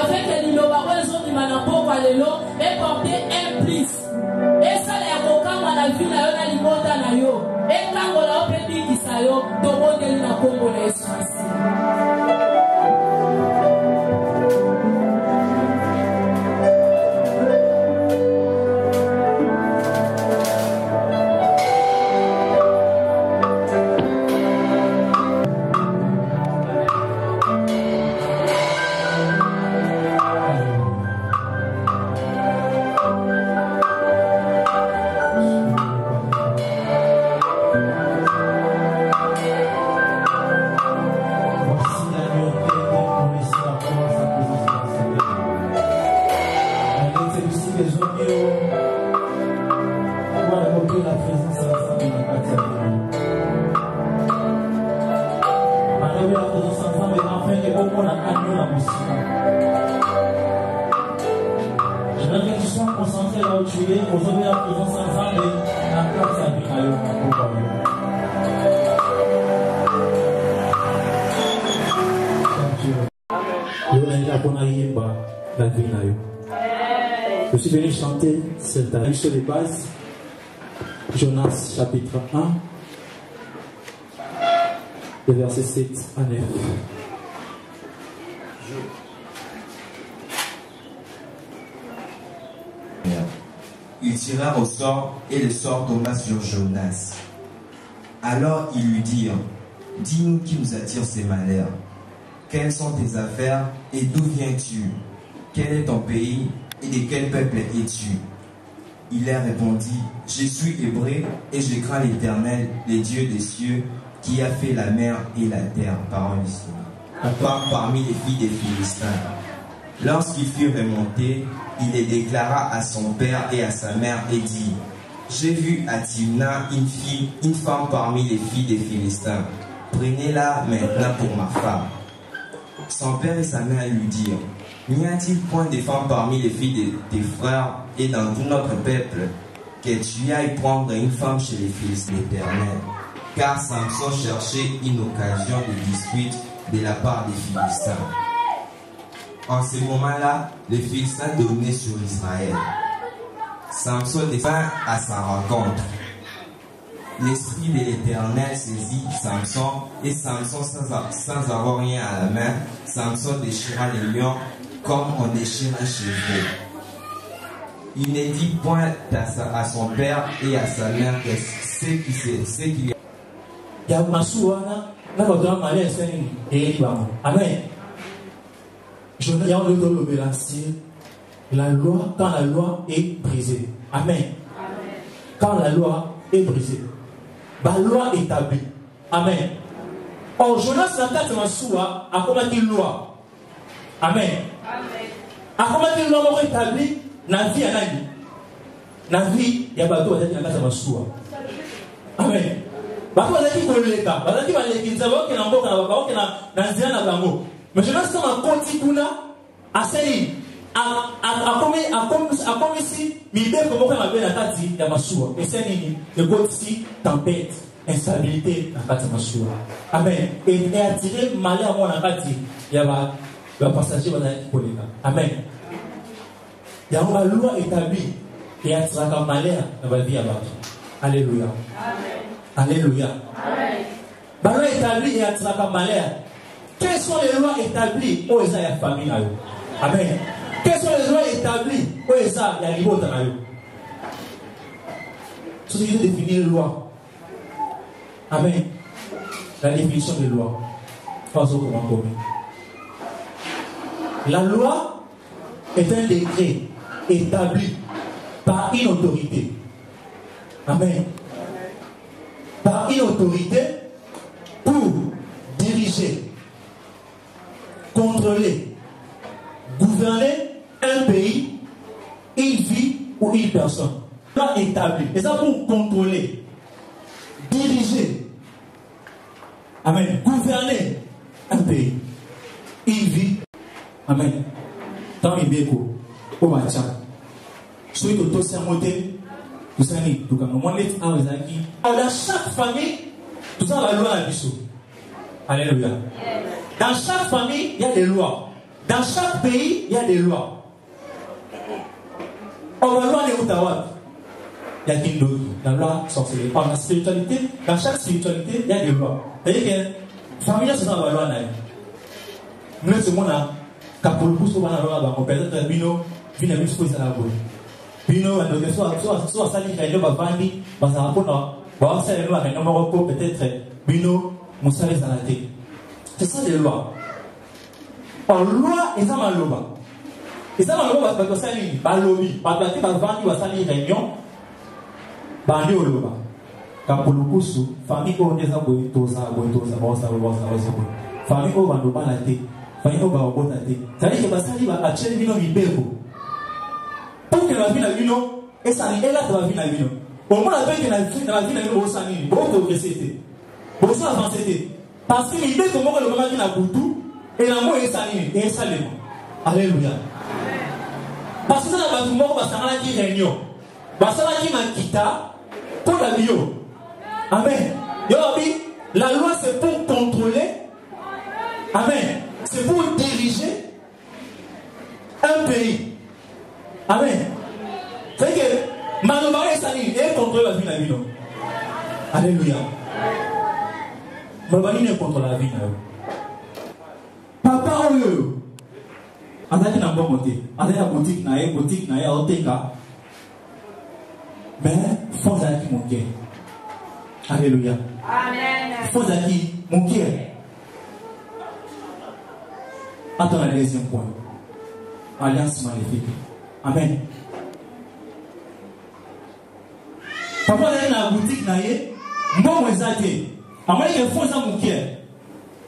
avec les Lobarois du Manampo Palelo et porter un plus. Et ça, les Akokama, la vie, la limota na yo. Et quand on a appelé Kisayo, tout le monde est dans le Congo, les Je suis venu chanter cette année sur les bases. Jonas chapitre 1, les versets 7 à 9. Ils tirèrent au sort et le sort tomba sur Jonas. Alors ils lui dirent, dis-nous qui nous attire ces malheurs. Quelles sont tes affaires et d'où viens-tu? Quel est ton pays et de quel peuple es-tu? Il leur répondit, je suis hébreu et je crains l'Éternel, le Dieu des cieux, qui a fait la mer et la terre. Parole du Seigneur. Parmi les filles des Philistins. Lorsqu'il fut remonté, il les déclara à son père et à sa mère et dit, j'ai vu à Timna une femme parmi les filles des Philistins. Prenez-la maintenant pour ma femme. Son père et sa mère lui dirent, n'y a-t-il point de femmes parmi les filles de tes frères et dans tout notre peuple que tu ailles prendre une femme chez les Philistins l'Éternel? Car Samson cherchait une occasion de dispute de la part des Philistins. En ce moment-là, les Philistins dominaient sur Israël. Samson descend à sa rencontre. L'esprit de l'Éternel saisit Samson, et Samson, sans avoir rien à la main, Samson déchira les lions comme on déchire un cheveu. Il ne dit point à son père et à sa mère que ce qu'il y a. Amen. Je ne viens de la loi, quand la loi est brisée. Amen. Quand la loi est brisée. La loi établie. Amen. Or, Jonas n'a pas de combattre une loi. Amen. A combattre une loi établie dans la vie à l'année. Dans la vie, il y a pas de choses. Amen. Mais je pense qu'on continue à essayer à comme ici, l'idée que moi je la tati, il y a ma soua. Et c'est une tempête, instabilité dans la soua. Amen. Et attirer malheur à moi dans la tati, il y a le passager dans la Amen. Il y a une loi établie et attirer malheur dans la vie à l'autre. Alléluia. Alléluia. La loi établie et attirer malheur. Quelles sont les lois établies où il y a la famille? Amen. Quelles sont les lois établies où il y a la liberté? C'est ce qui définit les lois. Amen. La définition des lois. La loi est un décret établi par une autorité. Amen. Par une autorité pour diriger, contrôler, gouverner un pays, une vie ou une personne. Loi établie. Et ça pour contrôler, diriger, amen, gouverner un pays, une vie, amen. Dans les béco, au matcha, soit au tout ça monté, tout ça n'est tout comme moi les dans chaque famille, tout ça la loi à bisou. Alléluia. Dans chaque famille, il y a des lois. Dans chaque pays, il y a des lois. Or, la loi n'est pas il y a des lois. La loi sorcellerie. Dans la spiritualité, dans chaque spiritualité, il y a des lois. C'est-à-dire que la famille, c'est ça la loi. Nous, ce monde-là, quand pour le coup, souvent, la loi, on peut être bino, vient à l'exposition à la boue. Bino, soit ça, il y a bavandi, parce que on sait les lois, mais non, peut-être bino, mon salaire dans la tête. C'est ça les lois. En loi, et ça m'a loi. Et ça m'a loi, parce que ça lit, par lobby, par la tête, par vandi, ou ça lit réunion, bandi au loi. Quand pour le coup, famille, on est à boire, tout ça, famille, on va nous battre la tête. Famille, on va nous battre la tête. Ça veut dire que ça lit, à chercher bino, bibéro. Pour que la vie n'a vu non, et ça lit, et là, la vie n'a vu non. Au moins, la vie n'a vu non, ça lit, bon, progresser. Bon, ça avancer. Parce que l'idée que moi, le moment qui n'a pas tout, et l'amour est salé, et salé. Alléluia. Parce que ça n'a pas tout le monde, parce que ça n'a pas réunion. Parce que ça n'a pas quitté pour la bio. Amen. La loi, c'est pour contrôler. Amen. C'est pour diriger un pays. Amen. C'est que Manoba est salé, et contrôle la vie de la bio. Alléluia. Manoba est contre la vie de la bio. Papa oyo azaki na mbongo te azali na boutique na ye aoteka mais fo azalaki moke. Alléluia. Fo azalaki moke. Attends le deuxième point, alliance maléfique. Amen. Papa azali na boutique na ye mbongo eza te amalike fo eza moke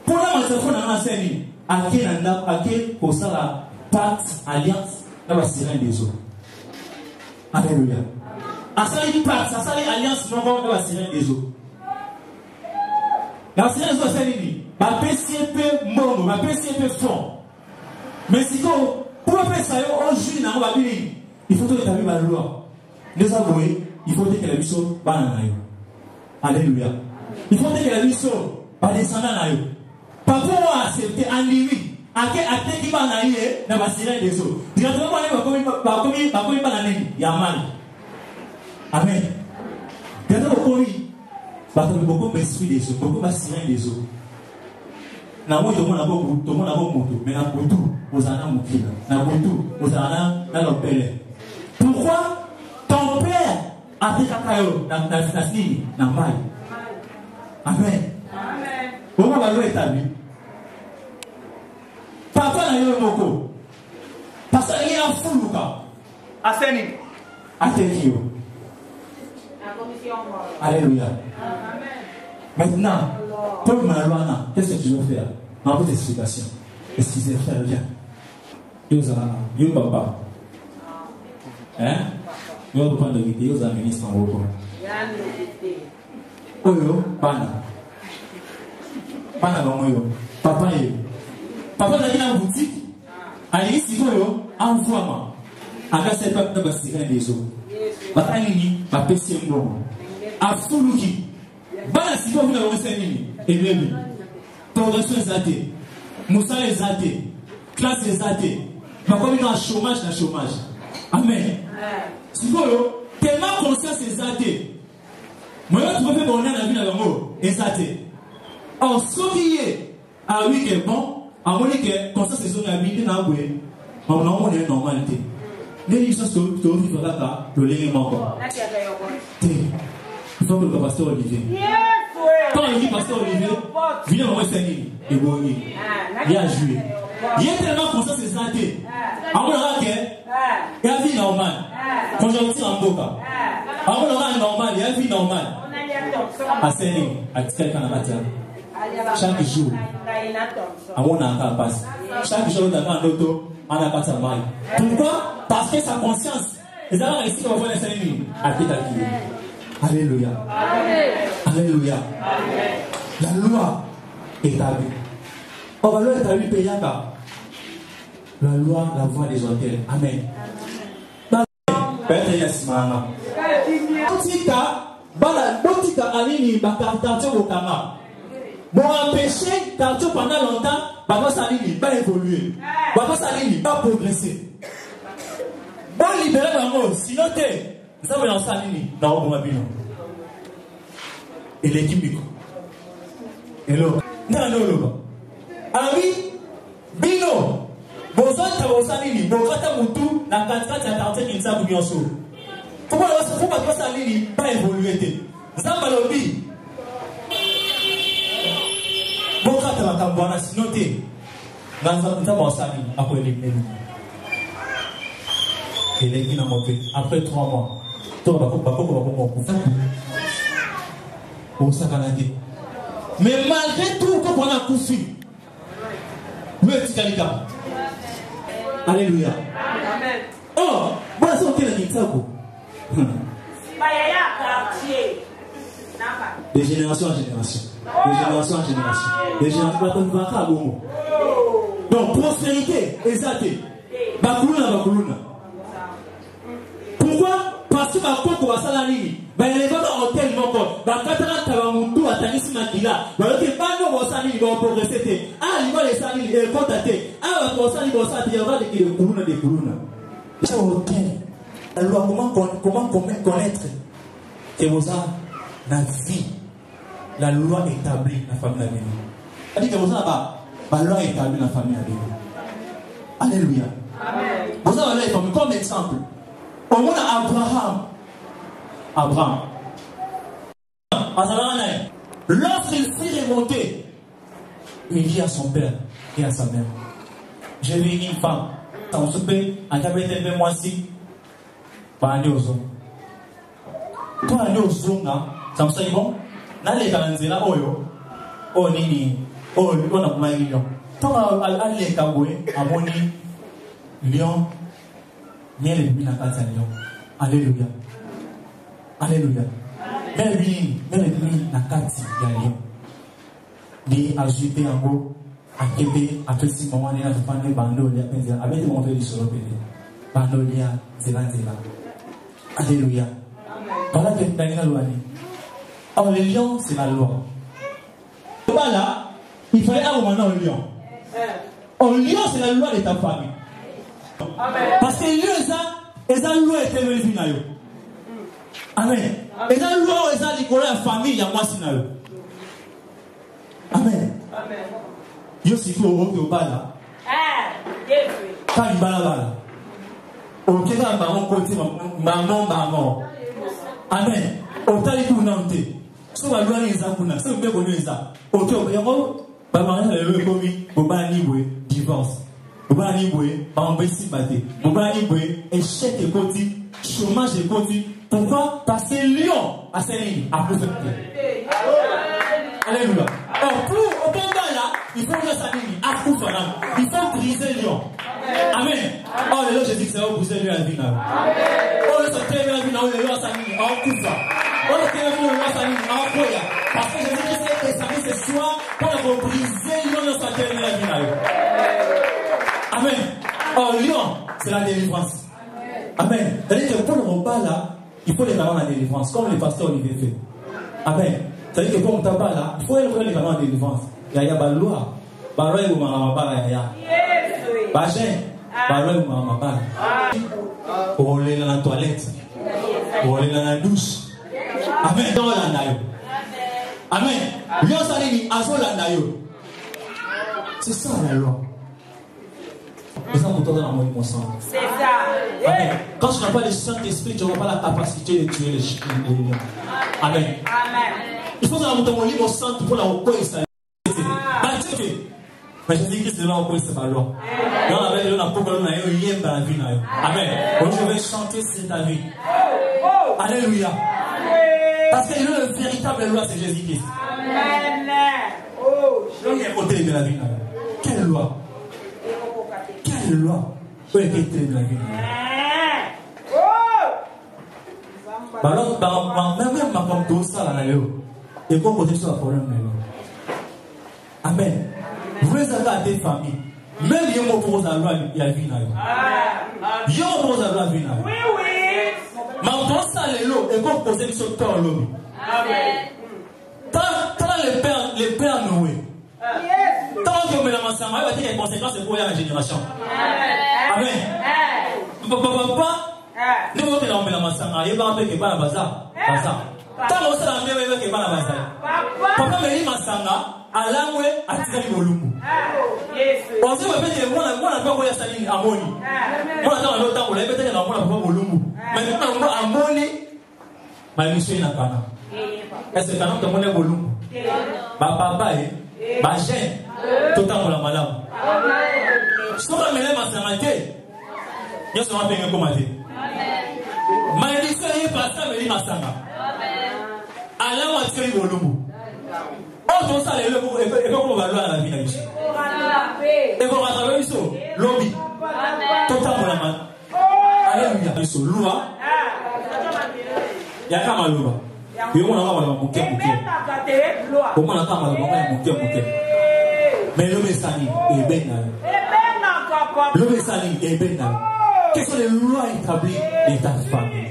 mpona masefo na nga seni ake kosala pacte alliance na basirene des eaux. Alléluia. Asali pacte, asali alliance moko na basirene des eaux. Na basirene des eaux asali ni bapesi mpe mbongo, bapesi mpe fond. Mais sikoyo pour apesa yo ojui nango babili il faut toyetabli baloi ndeza boye il faut tekela biso bana na yo. Alléluia. Il faut tekela biso badescendant na yo. Papa a accepté en lui, à qui va naïe dans la sirène des eaux. Directement, il va naître, il y a mal. Amen. Directement, il va beaucoup d'esprit des eaux, beaucoup de sirène des eaux. Na moi, tout le monde a beaucoup, mais na beaucoup, vous en avez beaucoup. Na beaucoup, vous en avez dans le père. Pourquoi ton père a fait cacayo dans la fille, dans le mal? Amen. Comment va l'établir? Papa n'a eu beaucoup. Parce qu'il y a un fou, Lucas. Aseni. Attention. Alléluia. Maintenant, pour Marouana, qu'est-ce que tu veux faire? En toute explication. Excusez, frère, viens. Yo papa. Hein? Yo papa de guité, yo ministre en haut. Oyo, pana. Pana yo. Papa yo. Papa n'a pas de boutique. Allez, si vous envoie-moi. Avec cette peuple de Bastille des eaux. Batani, ma PC bon. A Fuluki. Bana si vous voulez enseigner. Et même. Progression exatée. Moussa exatée. Classe exatée. Ma commune a chômage. Amen. Si vous tellement conscience exatée. Moi, je peux faire bonheur dans la vie de l'amour. Exatée. Or, ce qui est, ah oui, qui est bon. À mon avis, comme ça, c'est ce qu'on a mis dans la bouée. On a une normalité. Les gens sont tous les jours là, le lait est mort. Il faut que le pasteur Olivier. Quand il dit pasteur Olivier, viens au Seigneur. Et bon, il a joué. Il est tellement conscient de ses santé. À mon avis, il y a une vie normale. Conjoncture en boca. À mon avis, normal, il y a une vie normale. À Seigneur, à quelqu'un à matière. Chaque jour, à mon avis, passe. Chaque jour, dans un auto, on a pas de mal. Pourquoi? Parce que sa conscience, les gens ici vont voir les Seigneurs. Alléluia. Alléluia. La loi est établie. On va le établir payant. La loi, la voie des hôtels. Amen. Père Yasmana. Botika Alini, Bakartatio Bokama. Bon, empêcher, Tartio pendant longtemps, Papa Salini va évoluer. Papa Salini va progresser. Bon libérer maman, sinon t'es. Nous avons lancé Salini. Non, bon abino. Et l'équipe Biko. Hello. Non, non, non. Alors oui, Bino. Bonsoir, tu as Salini. Bon, quand tu as Moutou, la 4-4, tu as tenté qu'il s'est bouillon sur. Pourquoi Papa Salini va évoluer? Nous avons l'objet. Bon, quand tu as Moutou, sinon t'es. Nous avons Salini. Après les mêmes. Et les guinées m'ont fait. Après 3 mois. Toi, mais malgré tout, quand on a cousu, alléluia. Oh, voilà ce qu'on a dit ça. De génération en génération. De génération en génération. De génération en génération. Donc, prospérité, exact. Bakuluna. Pourquoi? Parce que bakoko basala nini baelevaka hôtel moko bakataka tabamutu atangisi makila baloki bano bosali boprogresse te libala esali ekota te awa bosali bosala te yava de kuluna c'est hôtel. La loi, comment connaître que vous avez la vie, la loi établie la famille à Béni. C'est-à-dire que vous avez la loi établie la famille à Béni. Alléluia. Vous avez la famille comme exemple. Au monde Abraham. Lorsqu'il s'est remonté, il dit à son père et à sa mère, j'ai vu une femme, ça me soupé, en cabine de moi si, pas aller aux hommes. Toi, aller aux hommes, ça me semble bon, n'allez pas dans la oyo, oh nini, oh, on a pas mal de lions. Toi, allez caboué, à moni, lion, miel et demi à 4 lions. Alléluia. Alléluia. Mais lui, na kati ya lion. Ni ajouté en gros, à Québec, à tout ce moment, il a fait un bando, il a pensé, avec mon frère, il se repère. Bando, il y a, c'est là. Alléluia. Voilà que dans la loi. Alors, le lion, c'est la loi. Voilà, il fallait avoir maintenant un lion. Un lion, c'est la loi de ta famille. Parce que le lion, ça, la loi est élevée. Amen. Et la loi, ça, la famille, il y a moi, c'est Amen. Yo si tu au bala. Quand il bala. Ok, là, maman, côté, maman. Amen. Au tali tout nante. So la loi les akuna. So be ko neza. Ok, yamo ba mariage le komi, bo ba ni boy divorce. Bo ba ni boy, ba on besi baté. Bo ba ni boy échec et côté, chômage et côté. Pourquoi? Parce que lion a série a plus. Alléluia. Alors, pour au combat là, il faut que ça il faut briser lion. Amen. Oh, le lion, je dis que ça va briser lion à la vie. Oh, le sortir de la vie, le lion, ça dit, en coupa. Oh, le sortir de la vie, en koya. Parce que je dis que c'est samedi, ce soir, pour briser lion, le sortir de la vie. Amen. Oh, lion, c'est la délivrance. Amen. C'est-à-dire que pour le combat là, il faut les avoir la délivrance, comme le pasteur Olivier fait. Amen. C'est-à-dire que pour mon tabac là, il faut les avoir la délivrance. Il y a la loi. Barre ou mamabara ya. Bajen. Barre ou mamabara. Pour aller dans la toilette. Pour aller dans la douche. Amen. Dans l'andayo. Amen. Lion salini aso l'andayo. C'est ça la loi. C'est ça pour toi dans mon sang. C'est ça. Amen. Quand tu n'as pas le Saint-Esprit, tu n'auras pas la capacité de tuer les lions. Amen. Il faut que mon livre sang pour la reconnaître. Mais je dis que c'est là où c'est pas loi. Dans la vie, on a beaucoup de lien dans la vie. Amen. Donc je vais chanter sur ta vie. Alléluia. Parce que le véritable loi, c'est Jésus-Christ. Amen. Donc il y a un côté de la vie. Quelle loi? Quelle loi? Où est le côté de la vie? Alors, même ma femme tout ça là, et qu'on côté sur la problème. Amen. Vous avez des familles. Même si vous avez la loi, il y a la vie. Vous avez la vie. Oui, oui. Mais on ça les lots et qu'on pose sur le temps Amen. Tant les pères Noé. Tant que me la masanga, il va dire les conséquences pour la génération. Amen. Papa, nous voulons que la masanga, il va rappeler que pas la bazar. Tant que ça la mienne, il va que pas la bazar. Papa me dit masanga, à l'amoué, à tirer le volume. On sait que moi, on n'a pas voulu salir à Moni. Moi, on a le temps, on l'a peut-être dans mon volume. Mais nous, on a Moni, ma mission est à Kana. Est-ce que Kana, tu as mon volume? Papa, ma gêne, tout le temps, on l'a madame. Si on a mêlé ma santé, je suis en train de commander. Ma mission est passée, mais il m'a sanga. Alors, on a tiré le volume. Oh, tout ça, et comment on va voir la vie là-dessus? Et comment on va travailler sur lobby? Tout le temps, on l'a mal. Alléluia. Sur loi. Il y a quand même loi. Et on a quand même bouquet. Comment on a quand même bouquet. Mais le message est bien là. Le message est bien là. Quelles sont les lois établies de ta famille?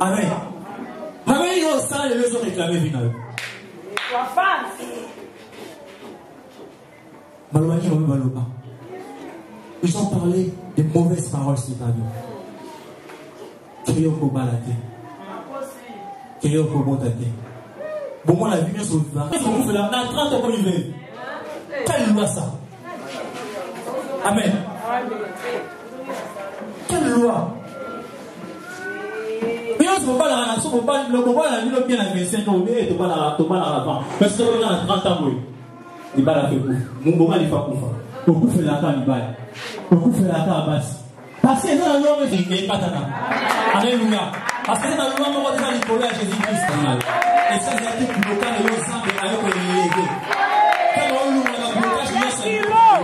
Amen. Amen, il y a ça, les leçons réclamées finales. Ils ont parlé de mauvaises paroles sur ta vie. Kéyoko balade. Kéyoko botate. Bon, moi, la vie est sauvée. Qu'est-ce qu'on fait là? Dans 30 ans, on y va. Quelle loi ça? Amen. Quelle loi? Mais on ne peut pas la nation, on ne peut pas la vie, bien la 25 ans, mais on ne peut pas la avant. Mais si on est dans 30 ans, il va la faire pour. Mon moment, il va pour faire. Beaucoup fait la carte, il va. Beaucoup fait la carte à base. Parce que dans le monde, il n'est pas tata. Alléluia. Parce que dans le monde, on va dire Nicolas à Jésus-Christ. Et ça, c'est un truc local et aux gens de l'ailleurs pour les léguer. Quand on ouvre le blocage, il y a ce niveau.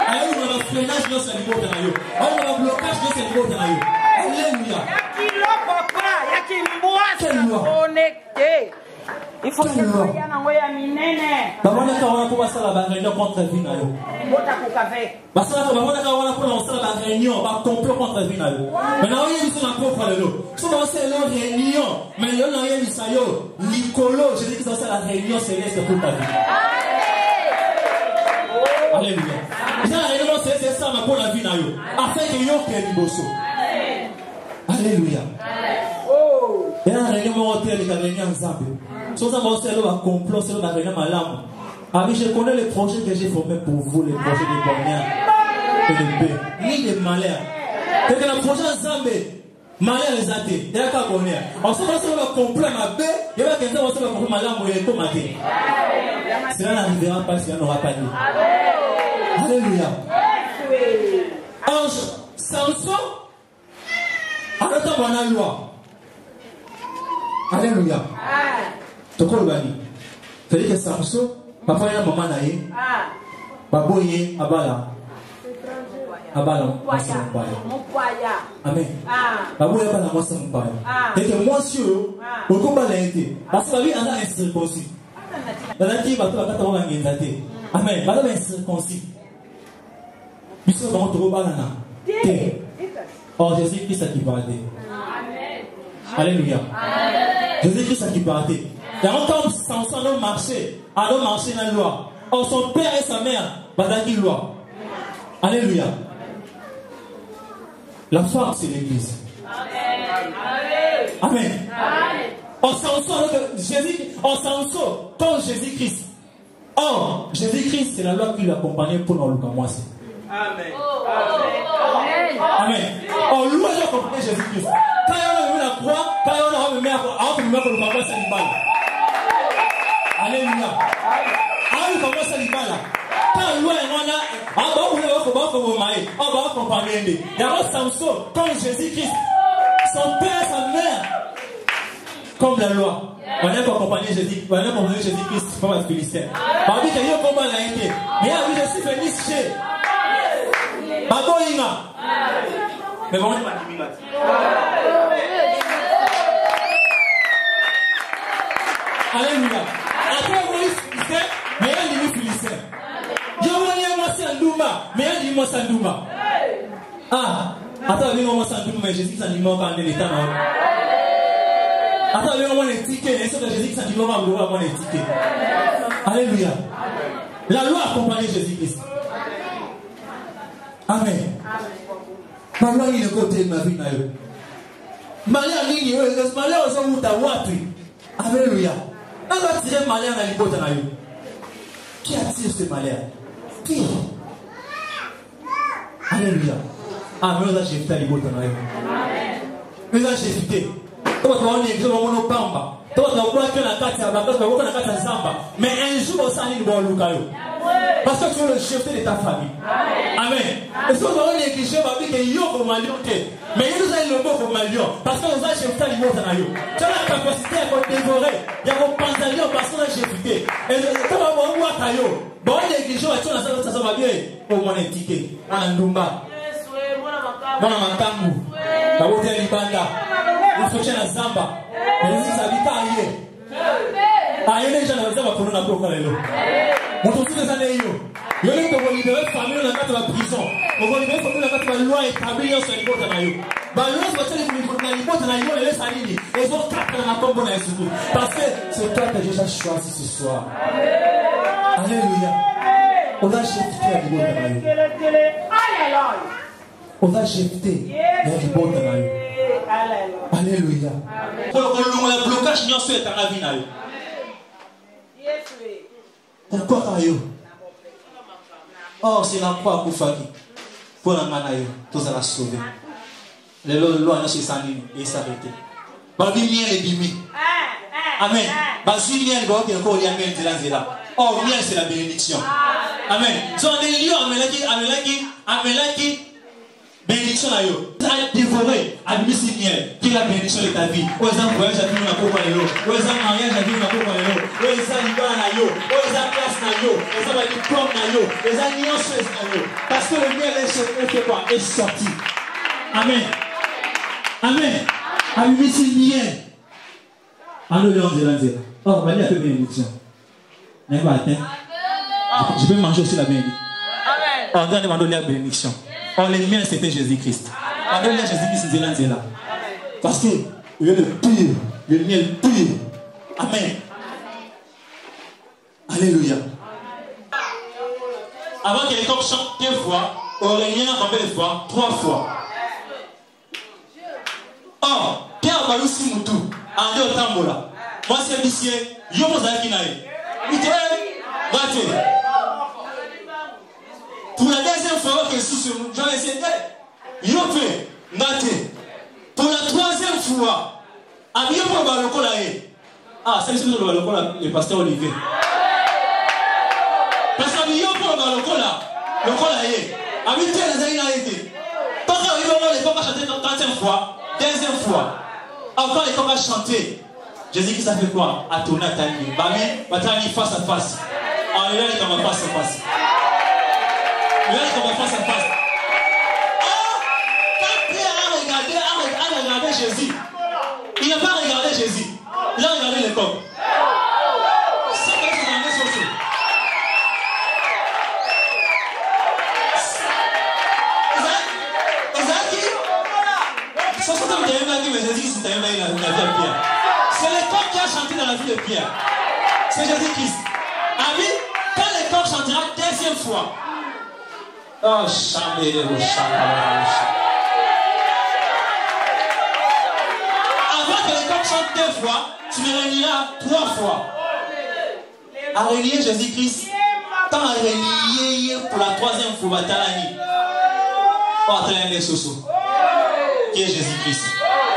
Alors, on a le freinage, il y a ce niveau de l'ailleurs. On a le blocage, il y a ce niveau de l'ailleurs. Alléluia. Quelle loi? Il faut que tu sois Bamona kawana pour passer la réunion contre la vie na yo. Parce que bamona kawana pour lancer la réunion, va complot contre la vie na yo. Maintenant il y a une propre le lot. Si on fait la réunion, mais il y a une sayo, Nicolo, je dis que ça c'est la réunion céleste pour ta vie. Alléluia. La réunion c'est ça pour la vie na yo. Afin que yo que liboso. Alléluia. Et la réunion mon hôtel est la réunion ensemble. Si vous avez un complot, c'est la réunion malam. Ami, je connais les projets que j'ai formés pour vous, les projets de bonheur et de paix. Ni de malheur. C'est que le projet ensemble, malheur les athées. Il y a qu'à bonheur. En ce moment, si vous avez un complot ma paix, il y a quelqu'un qui va faire un complot malam ou il est tomaté. Cela n'arrivera pas si on n'aura pas dit. Alléluia. Ange, Samson, en attendant la loi. Alléluia. C'est-à-dire que Samson, papa et maman naïe, baboye abala, amen. Baboye abala moi c'est mon père. Et que moi sur au combat l'inté, parce que la vie en a un circoncis. La vie va tout la carte en guindate. Amen. Va dans un circoncis. Monsieur dans ton banana. Oh Jésus-Christ qui va aider. Alléluia. Jésus-Christ qui peut arrêter. Et encore Samson a marché dans la loi. Or son père et sa mère vont dans la loi. Alléluia. La force c'est l'église. Amen. Or Samson comme Jésus-Christ. Or Jésus-Christ c'est la loi qui l'accompagnait pour nous l'accompagner. Amen. Amen. Or loi qui accompagnait Jésus-Christ. Quand on a vu la croix, quand on a vu la croix, on a vu la croix, c'est une balle. Alléluia. On a vu la croix, c'est une balle. Quand on a vu la croix, on a accompagné. Il y a Samson, comme Jésus-Christ, son père et sa mère, comme la loi. On a accompagné Jésus-Christ, pas le Philistin. On a vu qu'il y a un combat là, mais il y a vu Jésus Félix chez Baboïna. Mais bon, on n'est pas diminué. Alléluia. Après, vous voyez Philistin, mais il y a des Philistins. Je vois moi Sandouma, mais il y a des Sandouma. Ah, attends, il y a moi Sandouma, mais Jésus s'en dit quand on est l'état. Attends, il y a moi les tickets, et ça, Jésus s'en dit moi les tickets. Alléluia. La loi accompagnait Jésus-Christ. Amen. Malheur il est côté de ma vie. Malheur il est malheur aux hommes où alléluia. On va tirer malheur dans l'hypothèse. Qui attire ce malheur? Qui? Alléluia. Amen. On a jeté l'hypothèse. On a jeté. On va jeté. Mais un jour, ça n'est pas le cas. Parce que tu veux le jeter de ta famille. Amen. Et si on va négliger, on va dire qu'il y a un malion. Mais il nous a le mot pour malion. Parce qu'on a jeté le mot dans la yo. Tu as la capacité à dévorer. Il y a un pantalon parce qu'on a jeté. Et quand on va voir yo, bon, on néglige, on va dire ça va bien. Pour mon étiquette. On a un numba. On a un tamou. La hôtel Libanda. On soutient la Zamba. Mais nous habitons ailleurs. Ailleurs, les gens ne vont pas pour nous apprendre. On trouve des années. Il y a des gens qui libérer famille dans la prison. On va libérer famille dans la loi établie sur les côtes de la bah, l'autre, c'est les côtes de la les salines. Ils ont quatre dans la tombe dans surtout. Parce que c'est toi qui as déjà choisi ce soir. Alléluia. On a jeté les côtes de la on a jeté les côtes de la alléluia. Le blocage n'y a pas dans la vie. Pourquoi Kayo? Oh, c'est la croix pour Faki. Pour la manayo, tous à la sauver. Les lois ne se s'animent et s'arrêter. Babi mien et bimi. Amen. Babi mien et babi encore il y a mien de l'anzela. Oh, mien c'est la bénédiction. Amen. So on est lié amelaki. Bénédiction là yo. Tu as dévoré à l'huile miel qui est la bénédiction de ta vie. Au exemple voyage à vivre na pour parler l'eau. Au exemple mariage à vivre na pour parler l'eau. Au exemple libéral na yo. Au exemple place na yo. Au exemple diplôme na yo. Au exemple nuance na yo. Parce que le miel est fait quoi? Est sorti. Amen. Amen. À l'huile miel. Alléluia. Oh, Mali a fait bénédiction. N'est pas atteint. Je peux manger aussi la bénédiction. Amen. On doit demander la bénédiction. Oh, les miens, c'était Jésus-Christ. On donne Jésus-Christ, c'est là. Parce que il y a le pur, le miel pur. Amen. Alléluia. Avant que les coqs chantent 2 fois, Aurélien a combien de fois? 3 fois. Or, Pierre Balousi Moutou, en deux tambola. Moi, c'est monsieur, Yomo Zakinae. Pour la deuxième fois que je suis sur nous, j'en ai essayé. Yopé, Nate. Pour la 3e fois, à bien pour le balocola. Ah, c'est le balocola, le pasteur Olivier. Parce qu'à bien pour le balocola, le cola est. À bien, les aïna été. Tant que les coqs a chanté 30e fois, 2e fois. Encore les coqs a chanté. Jésus-Christ a fait quoi? A tourné à Tani. Bami, Batani face à face. En là, il est comme face à face. Là, il est face à face. Oh, quand Pierre a regardé Jésus, il n'a pas regardé Jésus. Il a regardé les coqs. C'est que c'est dans les sociaux. Ça, mais Jésus, c'est la vie de Pierre. C'est le coq qui a chanté dans la vie de Pierre. C'est Jésus-Christ. Ami, quand le coq chantera 2e fois. Oh, chamé, avant que le coq chante 2 fois, tu me réuniras 3 fois. À relier Jésus-Christ, tant à relier pour la 3e fois, Batalani. Oh, attends, les soso. Qui est Jésus-Christ?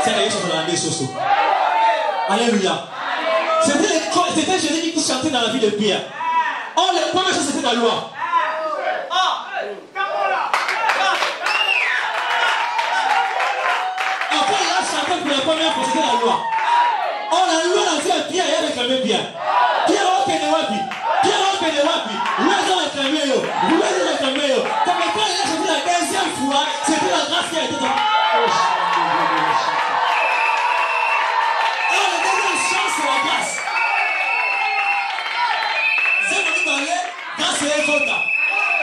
C'est la chose dans les soso. Alléluia. C'était Jésus qui chantait dans la vie de Pierre. Oh, la première chose, c'était la loi. Après, il a chanté pour la première fois, c'était la loi. Oh, la loi, la vie de Pierre, il a réclamé Pierre. Pierre, ok, ne wapi. Pierre, ok, ne wapi. Lui, il a réclamé yo. Lui, il a réclamé yo. Comme quand il a chanté la 2e fois, c'était la grâce qui a été dans.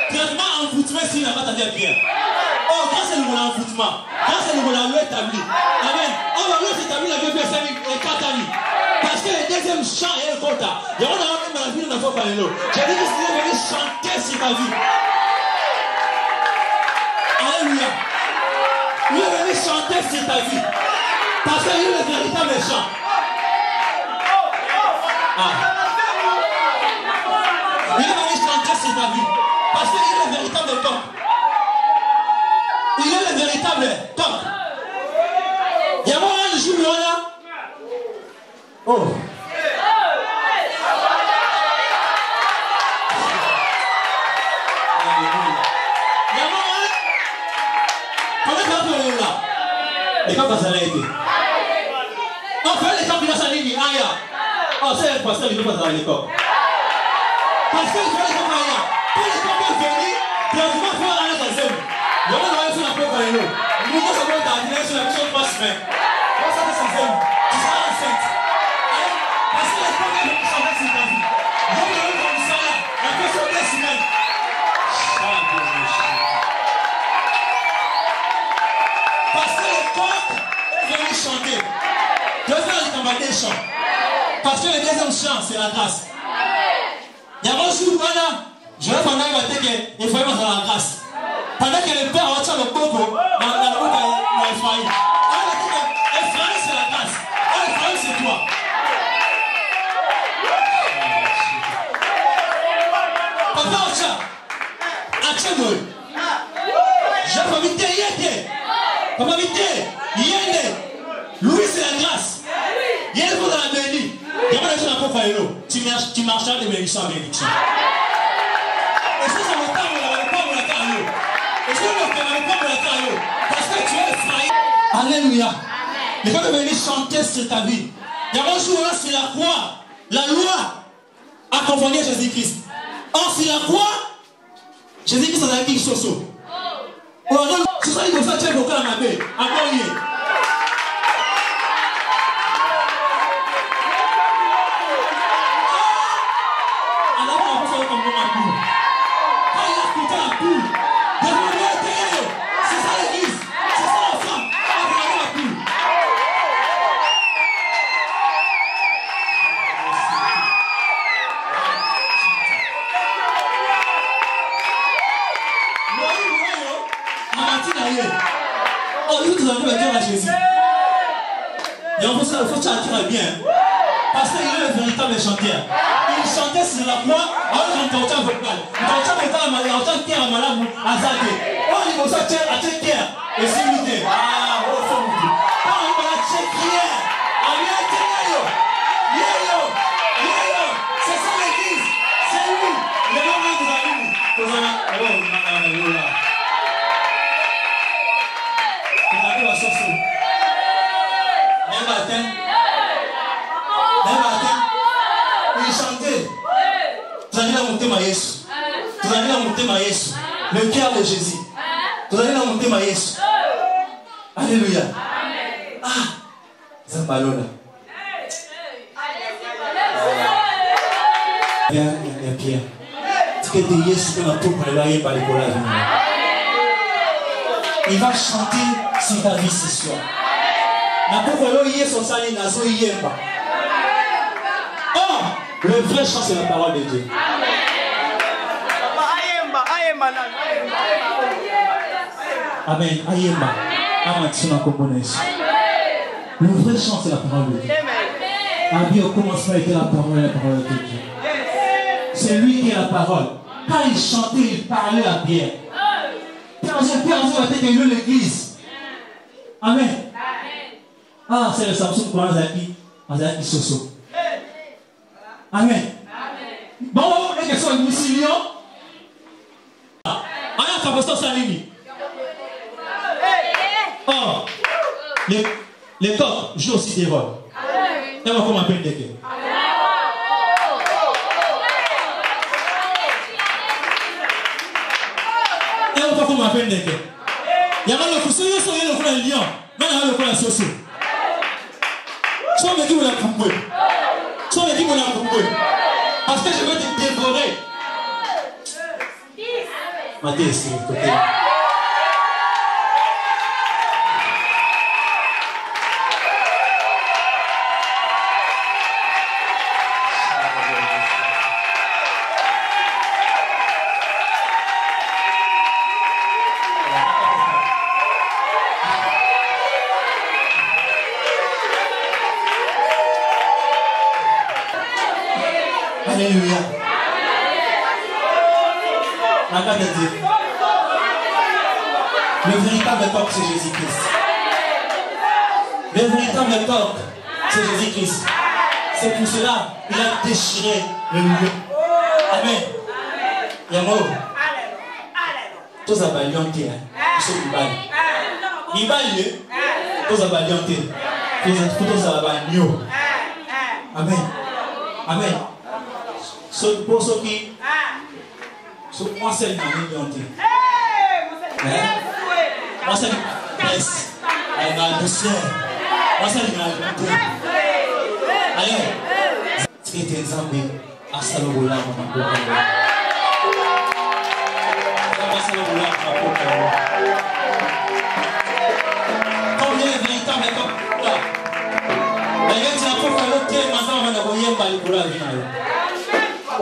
Traitement envoûtement si il n'a pas ta vie à Pierre. Oh, grâce à nous envoûtement, grâce à nous loi établie. Amen. On va nous établir la vie de Pierre, c'est 4 années. Parce que le deuxième chant est le compte. Il y a un homme qui m'a vu dans la fois. J'ai dit que si vous venez chanter sur ta vie. Alléluia. Il est venu chanter sur ta vie. Parce qu'il est le véritable chant. Il est venu chanter sur ta vie. Parce qu'il est le véritable coq. Il est le véritable coq. Il y a un jour où on a. Oh. Les camps ça a été. On fait les camps qui sont alignés. Oh, c'est le pasteur qui veut pas dans les camps. Parce que je veux les camps ailleurs. Tous les camps qui viennent venir, théoriquement, il faut aller dans le zone. Il y a un sur la peau par les lots. Nous, nous sommes dans la direction de la mission de 3 semaines. On s'en fait sans zone. Tu seras enceinte. Parce que les camps qui viennent changer sur ta vie. Je veux le comme ça là. La question des semaines. Parce que les camps viennent chanter. Je vais faire les combats des chants. Parce que le deuxième chant, c'est la grâce. Il y a un jour, je vais pendant qu'il faut être dans la grâce. Pendant que le père retient le coco dans le bout d'Ephraïm. On a dit que Ephraïm, c'est la grâce. Ephraïm, c'est toi. Papa, Atchenoy. Je vais m'inviter, Yété. Papa, m'inviter, Yéné. Louis, c'est la grâce. Yéné, vous dans la béni. Il y a pas de choses à faire. Tu marcheras de bénédiction en bénédiction. Et ça, c'est le temps où on n'a pas mon carrière. Et ça, on n'a pas mon carrière. Parce que tu es effrayé. Alléluia. Il faut venir chanter sur ta vie. Il y a un jour là, c'est la croix. La loi accompagnait Jésus-Christ. Or, c'est la croix. Jésus-Christ a dit Soso. C'est ça, il faut faire tu es vocal à ma paix. Encore Jésus. Et on faut chanter bien. Parce qu'il est le véritable chanteur. Il chantait sur la croix, alors il entendait un vocal. Il entendait terre malade à Zate. Oh, il faut sortir à terre. Et c'est l'idée. Ah, oh, c'est l'idée. Quand on va checker, on vient de dire, c'est ça l'église. C'est lui. Le nom de vous avez mis. Il chantait. Vous allez la monter ma Yesu. Vous allez la monter ma Yesu. Le cœur de Jésus. Vous allez la monter ma Yesu. Alléluia. Ah, c'est pas là. Pierre. Ce que tu Yesu que ma peau pour aller par les collages. Il va chanter sur ta vie ce soir. Oh, le vrai chant, c'est la parole de Dieu. Amen. Le vrai chant, c'est la parole de Dieu. Abi, au commencement était la parole de Dieu. C'est lui qui est la parole. Quand il chantait, il parlait à Pierre. Pierre a été élu l'église. Amen. Ah, c'est le Samson pour Azaki Soso. Amen. Bon, les questions de Missilio. Aïe, Kaposto Salini. Oh, les coqs jouent aussi des rôles. Et on va comment appeler des coqs. Et on va comment appeler des coqs. Il y a le coussin, il y a le lion. Mais il y a le coussin Soso. Soit qui me l'a coupé. Soit qui me l'a coupé. Parce que je vais te dévorer. Matthieu, s'il vous plaît. Alléluia. Le véritable corps, c'est Jésus-Christ. Le véritable corps, c'est Jésus-Christ. C'est pour cela qu'il a déchiré le milieu. Amen. Yamo. Tous à Balianté. Il va aller. Tous à Balianté. Tous à Bagno. Amen. Amen. Pour ceux qui. Moi, c'est une Balianté. Moi, c'est une peste. Elle a douceur. Moi, c'est une Balianté. Allez. C'était un zambé. Asalobola, mon amour. Combien de véritable comme là? D'ailleurs, tu as pour faire l'autre thème, maintenant, on va envoyer par les boulons.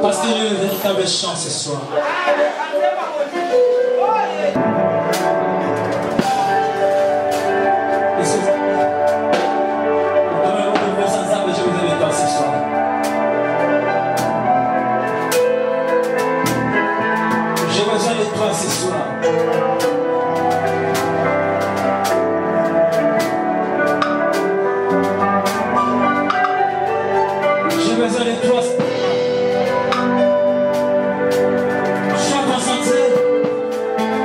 Parce que le véritable chant ce soir. Et c'est ça. Demain, on va faire ensemble, je vous invite ce soir. J'ai besoin de toi ce soir. J'ai besoin de toi. Sois concentré.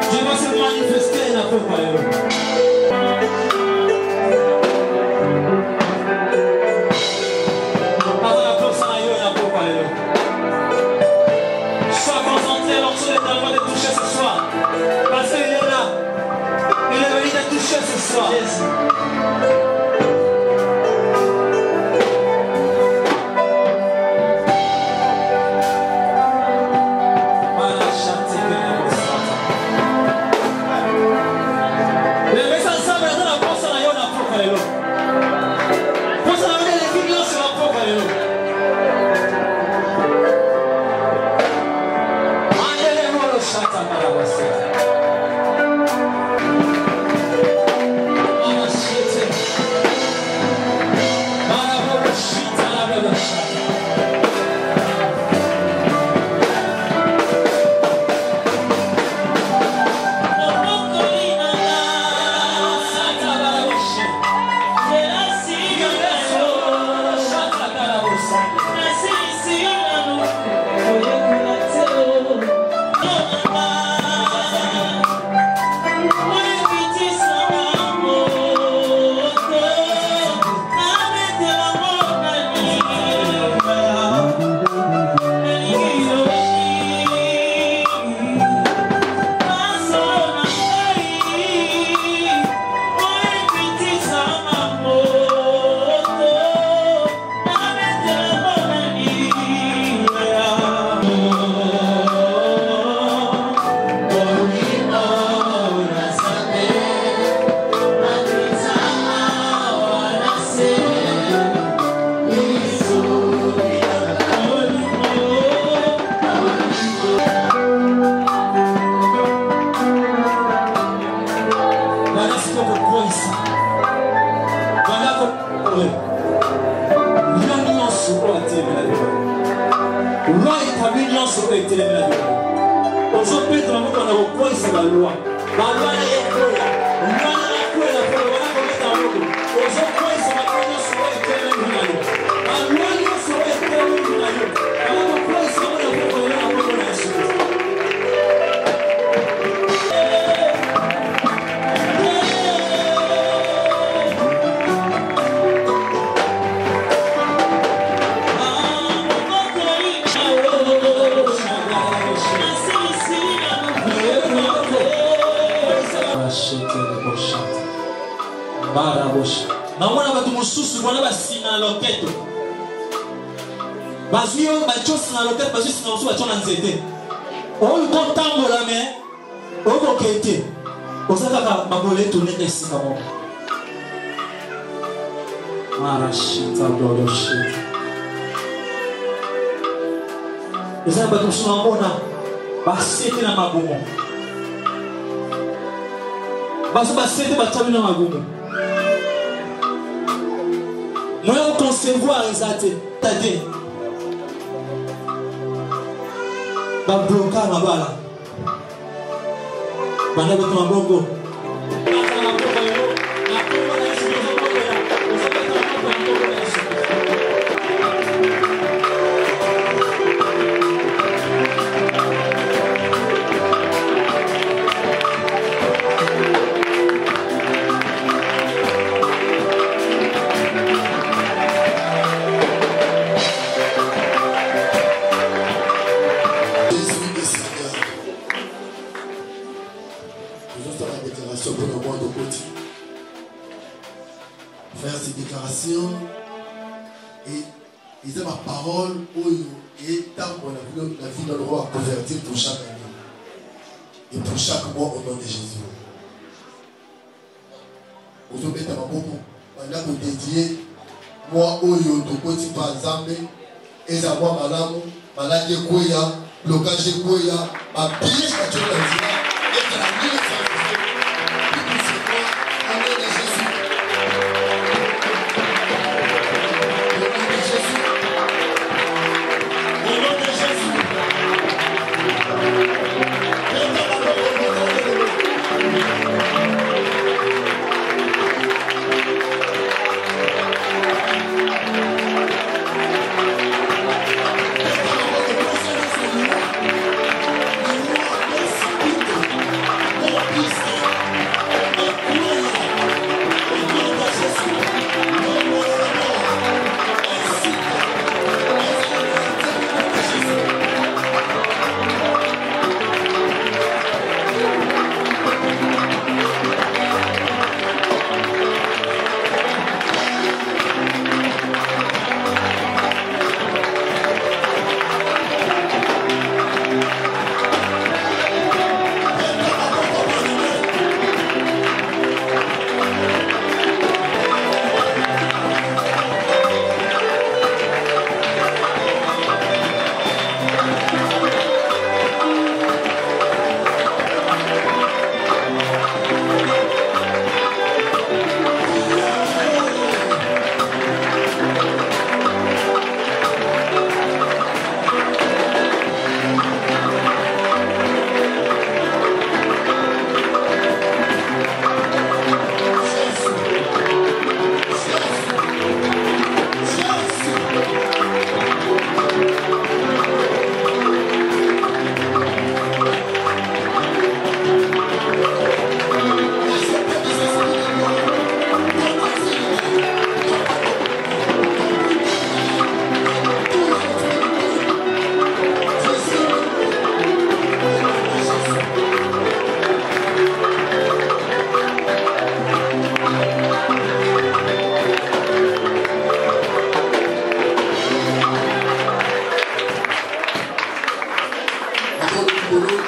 Je vais se manifester dans ton royaume. Sois concentré lorsque tu es en train de toucher ce soir. Parce qu'il est là. Il est venu te toucher ce soir. babloka mabala bana beto maboko faire ces déclarations et ils ont ma parole et tant qu'on a vu la vie de le roi convertir pour chaque année et pour chaque mois au nom de Jésus. Vous avez mis beaucoup pendant que dédié moi oyo de petit par exemple et ça moi madame maladie koya blocage koya ma pièce que tu as dit et que la vie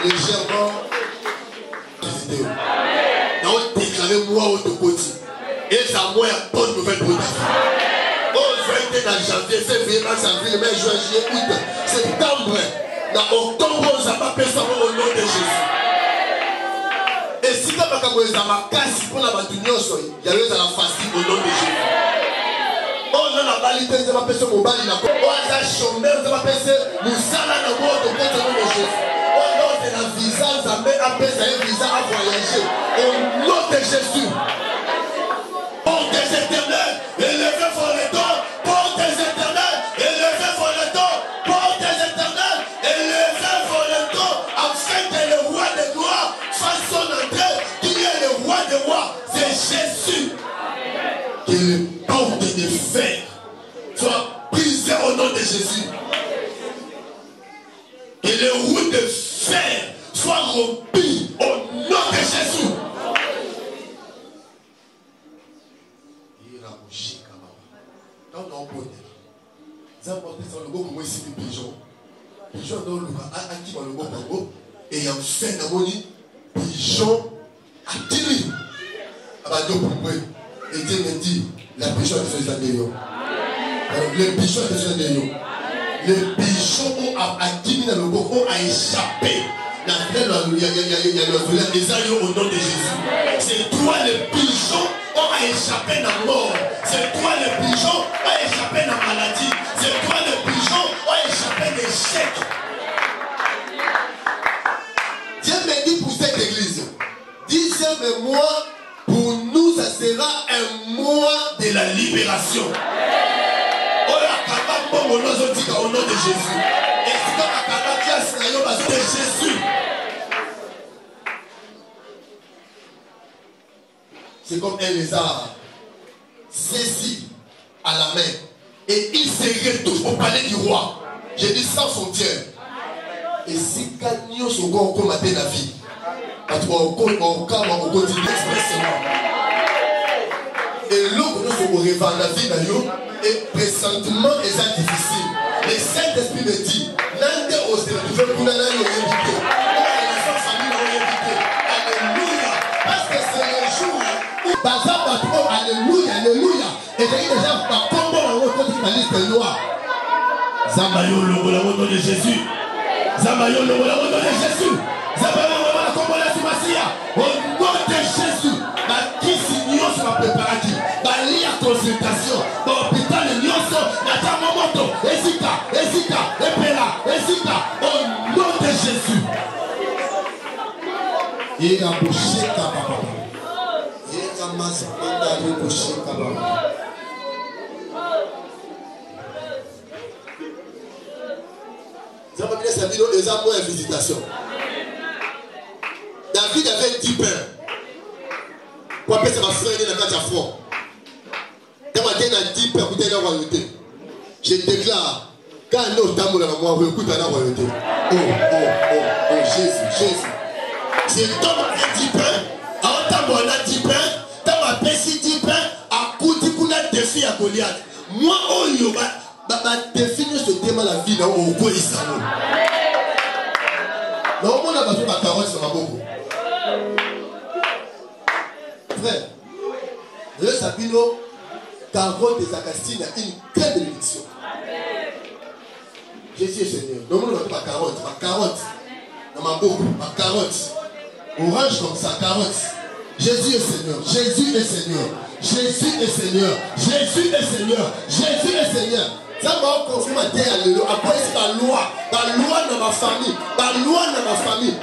légèrement décidé. Nous avons déclaré moi au Tokoti. Et ça moi une bonne nouvelle pour nous. Oh, je vais être dans janvier, février, mars, avril, mai, juin, juillet, août, septembre. Dans octobre, nous avons fait ça au nom de Jésus. Et si tu as ma casse pour la batuignon, il y a eu dans la facile au nom de Jésus. Oh non, la balite, nous avons fait ça au bali. Oh, la chômeur, nous avons fait ça au sala de moi au nom de Jésus. Oh non, c'est la visa, nous avons appelé ça un visa à voyager. Au nom de Jésus. Portes éternelles, élevez vos letons. Portes éternelles, élevez vos letons. Portes éternelles, élevez vos letons. Afin que le roi des gloires fasse son entrée. Qui est le roi des rois? C'est Jésus. Que les portes de fer soient brisées au nom de Jésus. Que les roues de fer soient rompues au nom de Jésus. Quand on a un bonheur, ça va porter sur le go comme ici des pigeons. Pigeons dans le bas, à qui va le go par go, et il y a un fait d'ammonie, pigeons à Tiri. Abado pour moi, et Dieu me dit, la pigeon est de l'année. Les pigeons est de l'année. Les pigeons ont à Tiri dans le go, ont à échapper. Il y a le au nom de Jésus. C'est toi les pigeons ont à échapper dans la mort. C'est toi les pigeons ont à échapper dans la maladie. C'est toi les pigeons ont à échapper des chèques. sera un mois de la libération. Au nom de Jésus. Et si dans la caractère, de Jésus. C'est comme un lézard saisi à la main. Et il se retrouve au palais du roi. J'ai dit sans frontières. Et si gagnons son corps comme matin la vie, parce qu'on continue expressément. Et l'eau que nous sommes revendus la vie d'ailleurs, et présentement, c'est difficile. Le Saint-Esprit me dit, n'allez au Seigneur, tu veux qu'on aille inviter. Alléluia. Parce que c'est le jour où, par exemple, alléluia, alléluia. Et j'ai déjà par combat en haut contre ma liste noire. Zambayo, le nom de Jésus. Zambayo, le nom de Jésus. Zambayo, le nom de Jésus. Au nom de Jésus. Qui signifie sur la préparative. Lia consultation. L'hôpital de Nyonso. Natama Moto. Ezika. Epela. Ezika. Au nom de Jésus. Il a bouché Kababa. Il a mazmanda rebouché Kababa. Ça va bien servir les amours et visitations. David avait 10 pains. Pour appeler ça va freiner la carte à front. Quand on a 10 pains, écoutez la royauté. Je déclare, quand on est au tambour, on écoute la royauté. Oh, Jésus. C'est quand on a 10 pains, à un tambour on a 10 pains, quand on a pêché 10 pains, à coup de défi à Goliath. Moi, oh, il y aura. Définir ce thème à la vie dans le coin Israël. Non, on a besoin de ma carotte sur ma boue. Frère, le Sabino, carotte des Acastines a une grande bénédiction. Jésus est Seigneur. Non, on a besoin de ma carotte. Dans ma boue, ma carotte. Orange comme ça, carotte. Jésus est Seigneur. Jésus est Seigneur. Jésus est Seigneur. Jésus est Seigneur. Jésus est Seigneur. Ça va confirmer à terre, alléluia. Après, c'est la loi dans ma famille. La loi dans ma famille.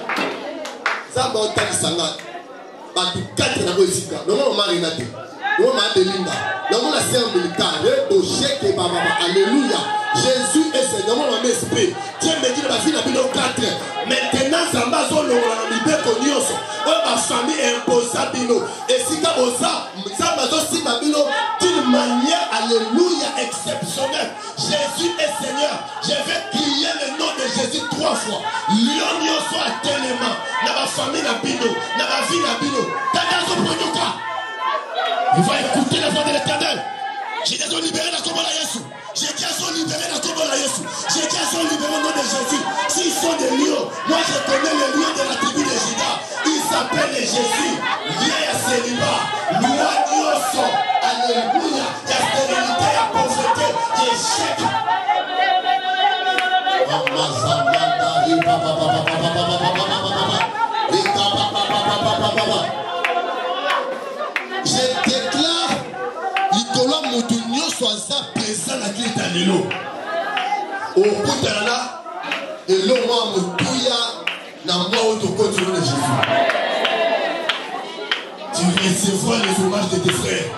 Ça va au temps de Sangat. Bah, tu quatre dans le Zika. Non, on m'a rinaté. Non, on m'a délimba. Non, on a servi un militaire. Alléluia. Jésus est Seigneur. Non, on m'a esprit. Dieu me dit, ma fille n'a plus de 4. Maintenant, ça m'a zoné. On a mis des cognos. Ma famille est imposable. Et si ça m'a aussi d'une manière, alléluia, exceptionnelle. Jésus est Seigneur. Je vais crier le nom de Jésus 3 fois. L'union soit tellement. Dans ma famille, dans ma vie, il va écouter la voix de l'Éternel. J'ai déjà libéré la combat à Jésus. J'ai déjà libéré la combat à Jésus. J'ai déjà libéré le nom de Jésus. S'ils sont des lions, moi je connais les lions de la tribu de Juda. Ils s'appellent Jésus. Viens à célibat. Loi Dioso. Alléluia. Il y a stérilité, il y a pauvreté, il y a échec. Je déclare Nicolas Moutounio soit présent à qui est l'élo. Au bout de là, et l'eau moi Moutouya n'a moi autocollant de Jésus. Tu recevras les hommages de tes frères.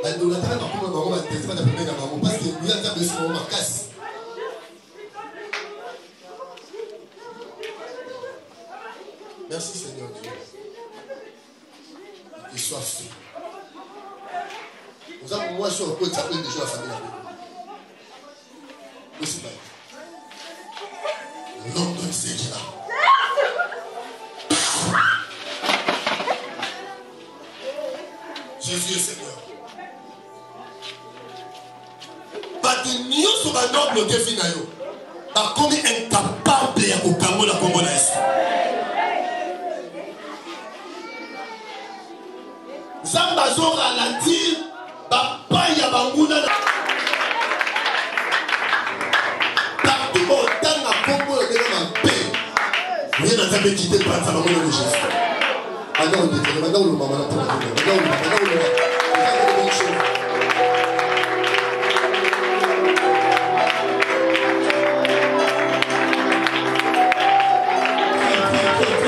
Parce que nous avons besoin de ma casse. Merci Seigneur Dieu. Qu'il soit fait. Nous avons moi sur le point de s'appeler déjà la famille. Aussi pas. Le nom de Dieu qui est là. Jésus est Seigneur. Pas de nion sur un noble de Finayo. Pas comme incapable de Congo la Congolaise. Zambazo ralentir, papa ya banguna. Partout au temps à Congo de la paix. Rien n'a jamais quitté le prince à la mort de Jésus. Maintenant, on dit, maintenant, on va Amen.